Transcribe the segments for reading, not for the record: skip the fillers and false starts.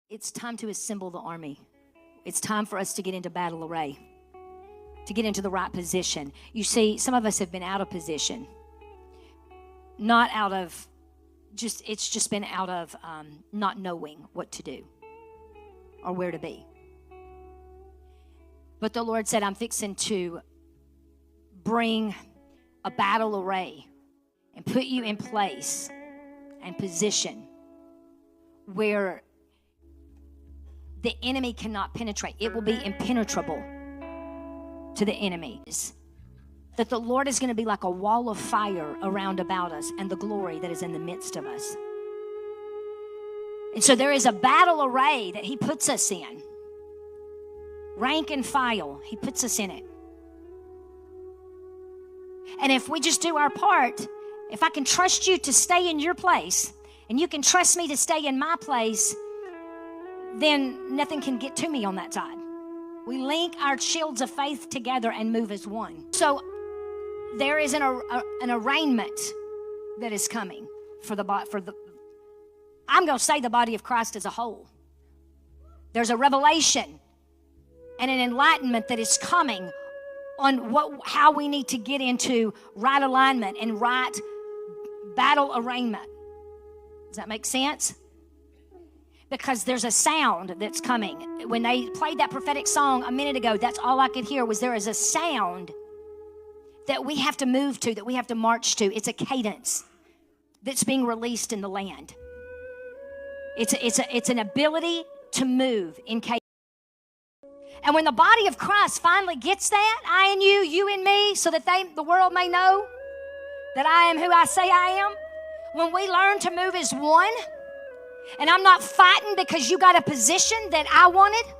It's time to assemble the army. It's time for us to get into battle array, to get into the right position. You see, some of us have been out of position. Not out of it's just been out of not knowing what to do or where to be. But the Lord said, I'm fixing to bring a battle array and put you in place and position where the enemy cannot penetrate. It will be impenetrable to the enemies. That the Lord is going to be like a wall of fire around about us and the glory that is in the midst of us. And so there is a battle array that he puts us in. Rank and file, he puts us in it. And if we just do our part, if I can trust you to stay in your place, and you can trust me to stay in my place, then nothing can get to me on that side. We link our shields of faith together and move as one. So there is an arraignment that is coming for the I'm going to say the body of Christ as a whole. There's a revelation and an enlightenment that is coming on how we need to get into right alignment and right battle arraignment. Does that make sense? Because there's a sound that's coming. When they played that prophetic song a minute ago, that's all I could hear was there is a sound that we have to move to, that we have to march to. It's a cadence that's being released in the land. It's an ability to move in cadence. And when the body of Christ finally gets that, I and you and me, so that the world may know that I am who I say I am, when we learn to move as one, and I'm not fighting because you got a position that I wanted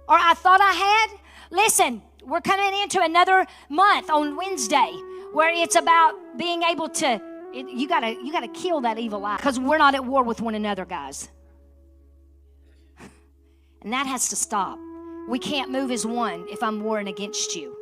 or I thought I had. Listen, we're coming into another month on Wednesday where it's about being able to, you gotta kill that evil eye, because we're not at war with one another, guys. And that has to stop. We can't move as one if I'm warring against you.